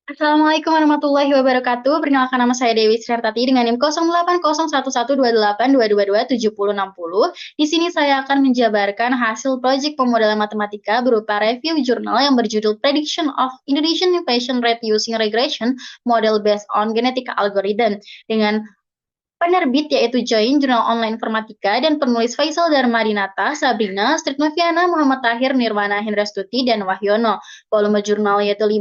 Assalamualaikum warahmatullahi wabarakatuh. Perkenalkan nama saya Dewi Sriartati dengan NIM 0801112822276060. Di sini saya akan menjabarkan hasil proyek pemodelan matematika berupa review jurnal yang berjudul Prediction of Indonesian Inflation Rate Using Regression Model Based on Genetic Algorithm dengan penerbit yaitu Join Jurnal Online Informatika dan penulis Faisal Darmadinata, Sabrina, Stritnoviana, Muhammad Tahir, Nirwana Hendrastuti, dan Wahyono. Volume jurnal yaitu 5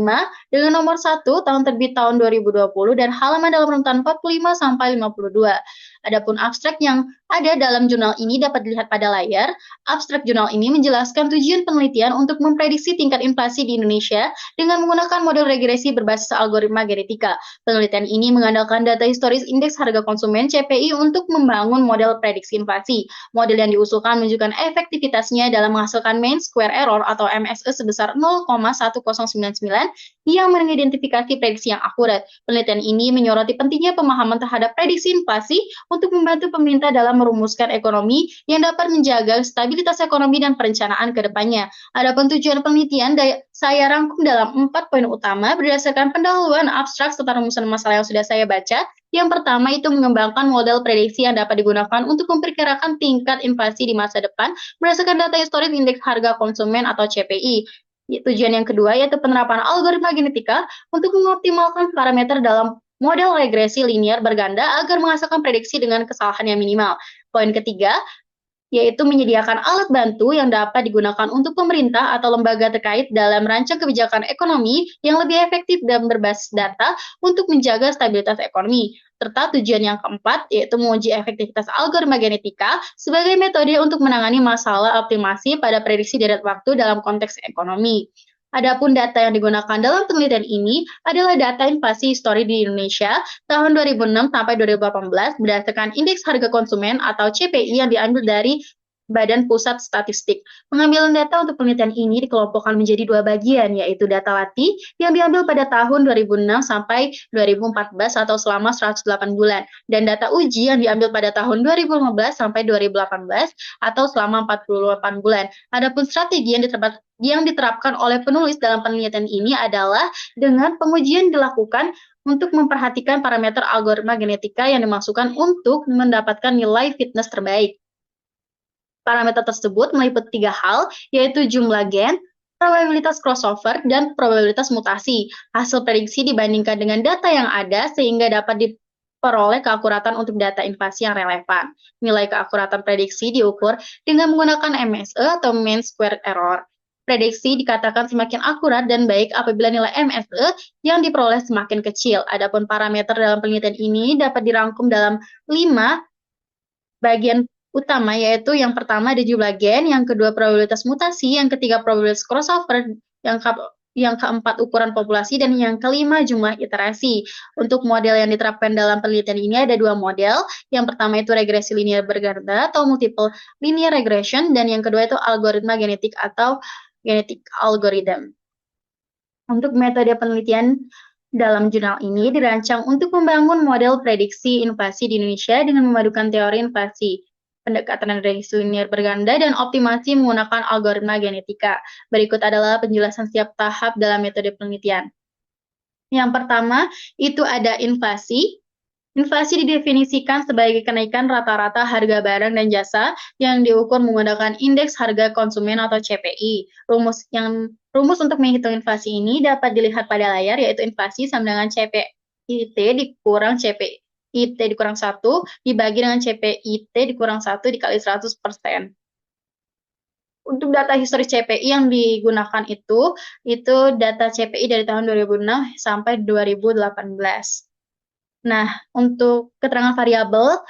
dengan nomor 1 tahun terbit tahun 2020 dan halaman dalam rentan 45 sampai 52. Adapun abstrak yang ada dalam jurnal ini dapat dilihat pada layar. Abstrak jurnal ini menjelaskan tujuan penelitian untuk memprediksi tingkat inflasi di Indonesia dengan menggunakan model regresi berbasis algoritma genetika. Penelitian ini mengandalkan data historis indeks harga konsumen CPI untuk membangun model prediksi inflasi. Model yang diusulkan menunjukkan efektivitasnya dalam menghasilkan mean square error atau MSE sebesar 0,1099 yang mengidentifikasi prediksi yang akurat. Penelitian ini menyoroti pentingnya pemahaman terhadap prediksi inflasi untuk membantu pemerintah dalam merumuskan ekonomi yang dapat menjaga stabilitas ekonomi dan perencanaan ke depannya. Adapun tujuan penelitian saya rangkum dalam 4 poin utama berdasarkan pendahuluan abstrak serta rumusan masalah yang sudah saya baca. Yang pertama itu mengembangkan model prediksi yang dapat digunakan untuk memperkirakan tingkat inflasi di masa depan berdasarkan data historis indeks harga konsumen atau CPI. Tujuan yang kedua yaitu penerapan algoritma genetika untuk mengoptimalkan parameter dalam model regresi linear berganda agar menghasilkan prediksi dengan kesalahan yang minimal. Poin ketiga, yaitu menyediakan alat bantu yang dapat digunakan untuk pemerintah atau lembaga terkait dalam merancang kebijakan ekonomi yang lebih efektif dan berbasis data untuk menjaga stabilitas ekonomi. Serta tujuan yang keempat, yaitu menguji efektivitas algoritma genetika sebagai metode untuk menangani masalah optimasi pada prediksi deret waktu dalam konteks ekonomi. Adapun data yang digunakan dalam penelitian ini adalah data inflasi histori di Indonesia tahun 2006 sampai 2018 berdasarkan indeks harga konsumen atau CPI yang diambil dari Badan Pusat Statistik. Pengambilan data untuk penelitian ini dikelompokkan menjadi dua bagian, yaitu data latih yang diambil pada tahun 2006 sampai 2014 atau selama 108 bulan, dan data uji yang diambil pada tahun 2015 sampai 2018 atau selama 48 bulan. Adapun strategi yang diterapkan oleh penulis dalam penelitian ini adalah dengan pengujian dilakukan untuk memperhatikan parameter algoritma genetika yang dimasukkan untuk mendapatkan nilai fitness terbaik. Parameter tersebut meliputi 3 hal, yaitu jumlah gen, probabilitas crossover, dan probabilitas mutasi. Hasil prediksi dibandingkan dengan data yang ada sehingga dapat diperoleh keakuratan untuk data inflasi yang relevan. Nilai keakuratan prediksi diukur dengan menggunakan MSE atau mean square error. Prediksi dikatakan semakin akurat dan baik apabila nilai MSE yang diperoleh semakin kecil. Adapun parameter dalam penelitian ini dapat dirangkum dalam 5 bagian utama, yaitu yang pertama ada jumlah gen, yang kedua probabilitas mutasi, yang ketiga probabilitas crossover, yang keempat ukuran populasi, dan yang kelima jumlah iterasi. Untuk model yang diterapkan dalam penelitian ini ada dua model. Yang pertama itu regresi linear berganda atau multiple linear regression, dan yang kedua itu algoritma genetik atau genetic algorithm. Untuk metode penelitian dalam jurnal ini dirancang untuk membangun model prediksi inflasi di Indonesia dengan memadukan teori inflasi, pendekatan regresi linear berganda, dan optimasi menggunakan algoritma genetika. Berikut adalah penjelasan setiap tahap dalam metode penelitian. Yang pertama, itu ada inflasi. Inflasi didefinisikan sebagai kenaikan rata-rata harga barang dan jasa yang diukur menggunakan indeks harga konsumen atau CPI. Rumus untuk menghitung inflasi ini dapat dilihat pada layar, yaitu inflasi sama dengan CPIT dikurang CPIT dikurang 1 dibagi dengan CPIT dikurang 1 dikali 100%. Untuk data historis CPI yang digunakan itu data CPI dari tahun 2006 sampai 2018. Nah, untuk keterangan variabel,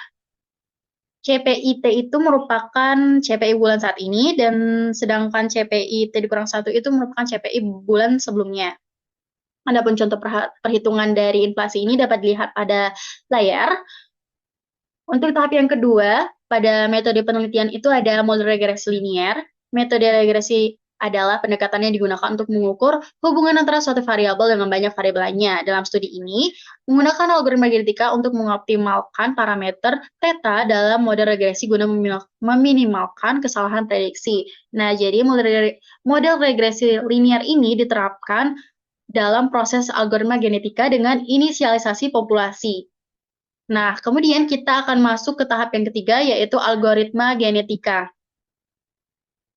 CPIT itu merupakan CPI bulan saat ini, dan sedangkan CPIT dikurang 1 itu merupakan CPI bulan sebelumnya. Adapun contoh perhitungan dari inflasi ini dapat dilihat pada layar. Untuk tahap yang kedua, pada metode penelitian itu ada model regresi linear. Metode regresi adalah pendekatan yang digunakan untuk mengukur hubungan antara suatu variabel dengan banyak variabel lainnya. Dalam studi ini, menggunakan algoritma genetika untuk mengoptimalkan parameter theta dalam model regresi guna meminimalkan kesalahan prediksi. Nah, jadi model regresi linear ini diterapkan dalam proses algoritma genetika dengan inisialisasi populasi. Nah, kemudian kita akan masuk ke tahap yang ketiga, yaitu algoritma genetika.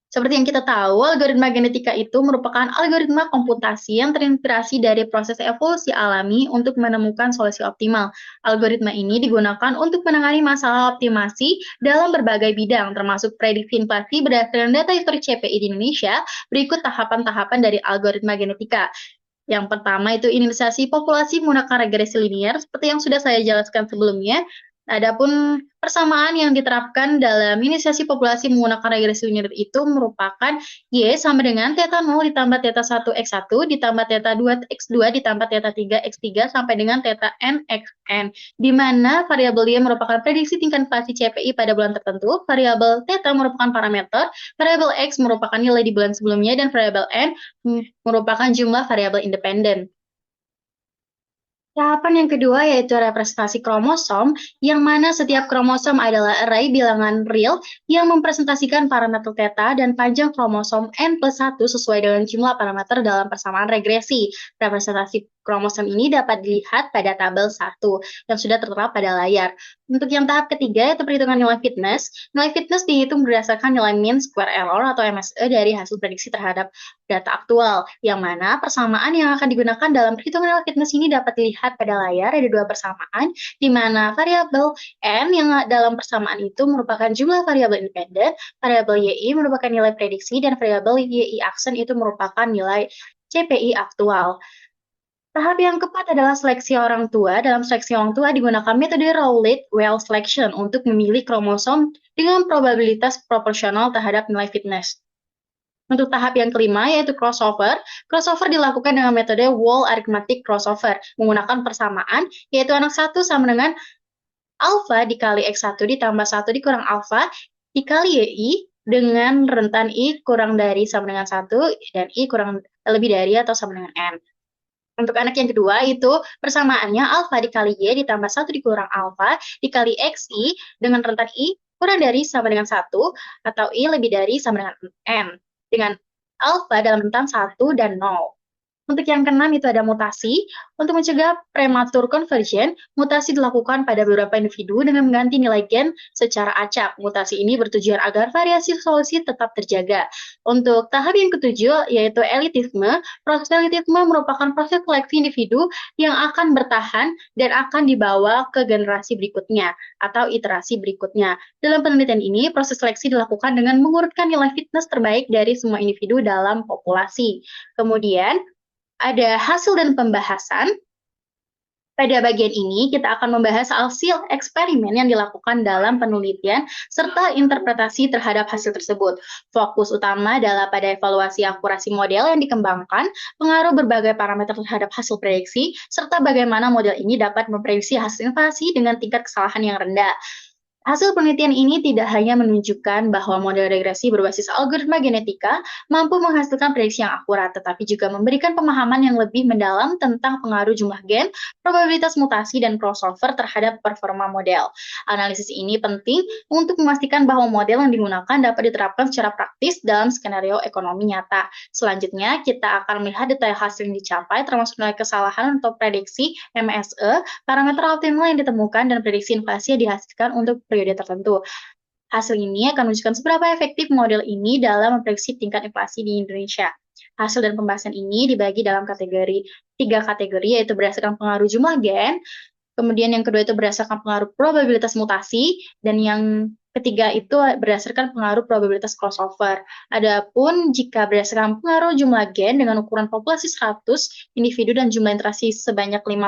Seperti yang kita tahu, algoritma genetika itu merupakan algoritma komputasi yang terinspirasi dari proses evolusi alami untuk menemukan solusi optimal. Algoritma ini digunakan untuk menangani masalah optimasi dalam berbagai bidang, termasuk prediksi inflasi berdasarkan data histori CPI di Indonesia. Berikut tahapan-tahapan dari algoritma genetika. Yang pertama itu inisiasi populasi menggunakan regresi linear, seperti yang sudah saya jelaskan sebelumnya. Adapun persamaan yang diterapkan dalam inisiasi populasi menggunakan regresi linear itu merupakan Y sama dengan theta 0 ditambah theta 1 X1 ditambah theta 2 X2 ditambah theta 3 X3 sampai dengan theta N Xn, di mana variabel Y merupakan prediksi tingkat inflasi CPI pada bulan tertentu, variabel theta merupakan parameter, variabel X merupakan nilai di bulan sebelumnya, dan variabel N merupakan jumlah variabel independen. Tahapan yang kedua yaitu representasi kromosom, yang mana setiap kromosom adalah array bilangan real yang mempresentasikan parameter theta dan panjang kromosom N+1 sesuai dengan jumlah parameter dalam persamaan regresi. Representasi kromosom ini dapat dilihat pada tabel 1 yang sudah tertera pada layar. Untuk yang tahap ketiga yaitu perhitungan nilai fitness. Nilai fitness dihitung berdasarkan nilai mean square error atau MSE dari hasil prediksi terhadap data aktual, yang mana persamaan yang akan digunakan dalam perhitungan nilai fitness ini dapat dilihat pada layar. Ada dua persamaan, di mana variabel N yang dalam persamaan itu merupakan jumlah variabel independen, variabel YI merupakan nilai prediksi, dan variabel YI aksen itu merupakan nilai CPI aktual. Tahap yang keempat adalah seleksi orang tua. Dalam seleksi orang tua digunakan metode Rowlett-Wells selection untuk memilih kromosom dengan probabilitas proporsional terhadap nilai fitness. Untuk tahap yang kelima yaitu crossover. Crossover dilakukan dengan metode Wall arithmetic crossover menggunakan persamaan yaitu anak 1 sama dengan alpha dikali X1 ditambah 1 dikurang alpha dikali YI dengan rentan I kurang dari sama dengan 1 dan I kurang lebih dari atau sama dengan N. Untuk anak yang kedua itu persamaannya alpha dikali Y ditambah 1 dikurang alpha dikali XI dengan rentan I kurang dari sama dengan 1 atau I lebih dari sama dengan N dengan alpha dalam rentang 1 dan 0. Untuk yang keenam itu ada mutasi. Untuk mencegah prematur conversion, mutasi dilakukan pada beberapa individu dengan mengganti nilai gen secara acak. Mutasi ini bertujuan agar variasi solusi tetap terjaga. Untuk tahap yang ketujuh yaitu elitisme. Proses elitisme merupakan proses seleksi individu yang akan bertahan dan akan dibawa ke generasi berikutnya atau iterasi berikutnya. Dalam penelitian ini, proses seleksi dilakukan dengan mengurutkan nilai fitness terbaik dari semua individu dalam populasi. Kemudian, ada hasil dan pembahasan. Pada bagian ini, kita akan membahas hasil eksperimen yang dilakukan dalam penelitian serta interpretasi terhadap hasil tersebut. Fokus utama adalah pada evaluasi akurasi model yang dikembangkan, pengaruh berbagai parameter terhadap hasil prediksi, serta bagaimana model ini dapat memprediksi hasil inflasi dengan tingkat kesalahan yang rendah. Hasil penelitian ini tidak hanya menunjukkan bahwa model regresi berbasis algoritma genetika mampu menghasilkan prediksi yang akurat, tetapi juga memberikan pemahaman yang lebih mendalam tentang pengaruh jumlah gen, probabilitas mutasi, dan crossover terhadap performa model. Analisis ini penting untuk memastikan bahwa model yang digunakan dapat diterapkan secara praktis dalam skenario ekonomi nyata. Selanjutnya, kita akan melihat detail hasil yang dicapai, termasuk nilai kesalahan atau prediksi MSE, parameter optimal yang ditemukan, dan prediksi inflasi yang dihasilkan untuk periode tertentu. Hasil ini akan menunjukkan seberapa efektif model ini dalam memprediksi tingkat inflasi di Indonesia. Hasil dan pembahasan ini dibagi dalam tiga kategori, yaitu berdasarkan pengaruh jumlah gen, kemudian yang kedua itu berdasarkan pengaruh probabilitas mutasi, dan yang ketiga itu berdasarkan pengaruh probabilitas crossover. Adapun jika berdasarkan pengaruh jumlah gen dengan ukuran populasi 100 individu dan jumlah interaksi sebanyak 50,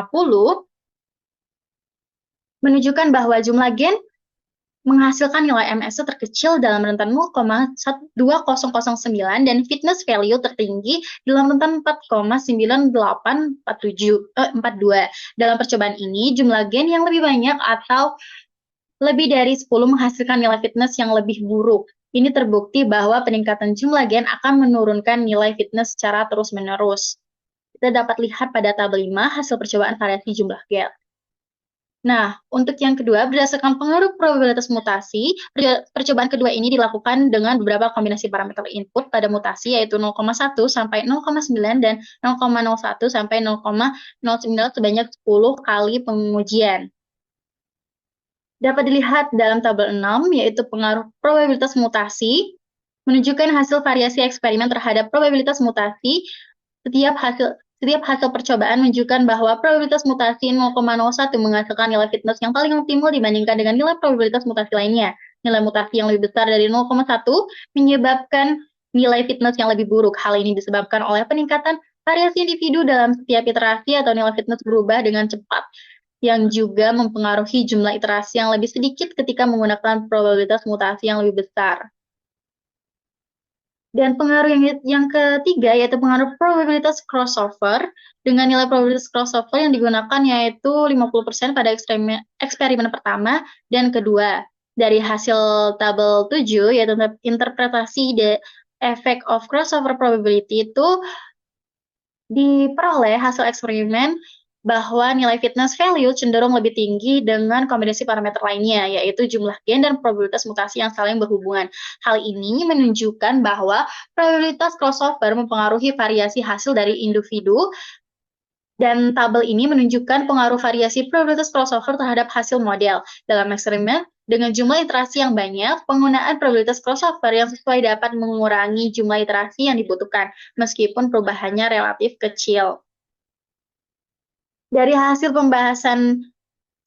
menunjukkan bahwa jumlah gen menghasilkan nilai MSE terkecil dalam rentan 0,2009 dan fitness value tertinggi dalam rentan 4,9842. Dalam percobaan ini, jumlah gen yang lebih banyak atau lebih dari 10 menghasilkan nilai fitness yang lebih buruk. Ini terbukti bahwa peningkatan jumlah gen akan menurunkan nilai fitness secara terus-menerus. Kita dapat lihat pada tabel 5 hasil percobaan variasi jumlah gen. Nah, untuk yang kedua, berdasarkan pengaruh probabilitas mutasi, percobaan kedua ini dilakukan dengan beberapa kombinasi parameter input pada mutasi, yaitu 0,1 sampai 0,9 dan 0,01 sampai 0,09 sebanyak 10 kali pengujian. Dapat dilihat dalam tabel 6, yaitu pengaruh probabilitas mutasi, menunjukkan hasil variasi eksperimen terhadap probabilitas mutasi. Setiap hasil percobaan menunjukkan bahwa probabilitas mutasi 0,01 menghasilkan nilai fitness yang paling optimal dibandingkan dengan nilai probabilitas mutasi lainnya. Nilai mutasi yang lebih besar dari 0,1 menyebabkan nilai fitness yang lebih buruk. Hal ini disebabkan oleh peningkatan variasi individu dalam setiap iterasi atau nilai fitness berubah dengan cepat, yang juga mempengaruhi jumlah iterasi yang lebih sedikit ketika menggunakan probabilitas mutasi yang lebih besar. Dan pengaruh yang ketiga yaitu pengaruh probabilitas crossover. Dengan nilai probabilitas crossover yang digunakan yaitu 50% pada eksperimen pertama dan kedua. Dari hasil tabel 7 yaitu interpretasi the effect of crossover probability itu diperoleh hasil eksperimen bahwa nilai fitness value cenderung lebih tinggi dengan kombinasi parameter lainnya, yaitu jumlah gen dan probabilitas mutasi yang saling berhubungan. Hal ini menunjukkan bahwa probabilitas crossover mempengaruhi variasi hasil dari individu, dan tabel ini menunjukkan pengaruh variasi probabilitas crossover terhadap hasil model. Dalam eksperimen, dengan jumlah iterasi yang banyak, penggunaan probabilitas crossover yang sesuai dapat mengurangi jumlah iterasi yang dibutuhkan, meskipun perubahannya relatif kecil. Dari hasil pembahasan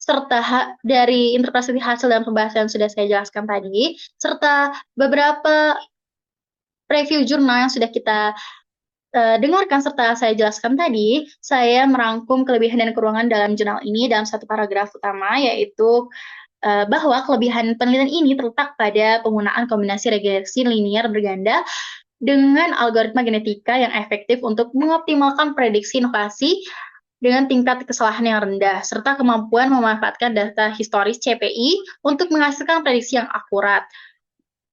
serta dari interpretasi hasil dan pembahasan yang sudah saya jelaskan tadi, serta beberapa review jurnal yang sudah kita dengarkan serta saya jelaskan tadi, saya merangkum kelebihan dan kekurangan dalam jurnal ini dalam satu paragraf utama, yaitu bahwa kelebihan penelitian ini terletak pada penggunaan kombinasi regresi linear berganda dengan algoritma genetika yang efektif untuk mengoptimalkan prediksi inovasi dengan tingkat kesalahan yang rendah, serta kemampuan memanfaatkan data historis CPI untuk menghasilkan prediksi yang akurat.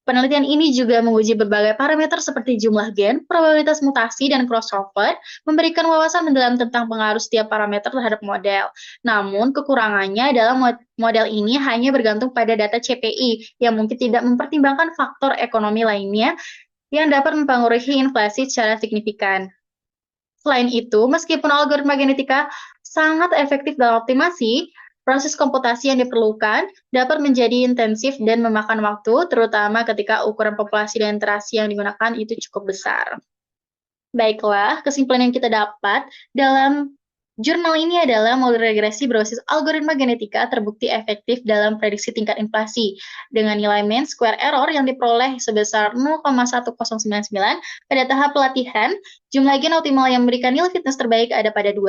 Penelitian ini juga menguji berbagai parameter seperti jumlah gen, probabilitas mutasi, dan crossover, memberikan wawasan mendalam tentang pengaruh setiap parameter terhadap model. Namun, kekurangannya adalah model ini hanya bergantung pada data CPI, yang mungkin tidak mempertimbangkan faktor ekonomi lainnya yang dapat mempengaruhi inflasi secara signifikan. Selain itu, meskipun algoritma genetika sangat efektif dalam optimasi, proses komputasi yang diperlukan dapat menjadi intensif dan memakan waktu, terutama ketika ukuran populasi dan interaksi yang digunakan itu cukup besar. Baiklah, kesimpulan yang kita dapat dalam jurnal ini adalah model regresi berbasis algoritma genetika terbukti efektif dalam prediksi tingkat inflasi dengan nilai mean square error yang diperoleh sebesar 0,1099 pada tahap pelatihan. Jumlah gen optimal yang memberikan nilai fitness terbaik ada pada 2,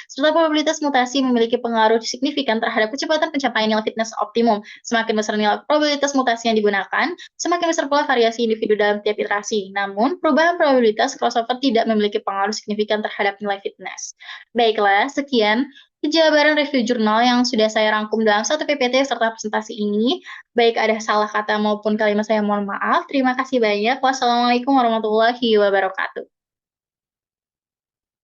serta probabilitas mutasi memiliki pengaruh signifikan terhadap kecepatan pencapaian nilai fitness optimum. Semakin besar nilai probabilitas mutasi yang digunakan, semakin besar pula variasi individu dalam tiap iterasi. Namun, perubahan probabilitas crossover tidak memiliki pengaruh signifikan terhadap nilai fitness. Baiklah, sekian penjabaran review jurnal yang sudah saya rangkum dalam satu PPT serta presentasi ini. Baik ada salah kata maupun kalimat saya mohon maaf. Terima kasih banyak. Wassalamualaikum warahmatullahi wabarakatuh.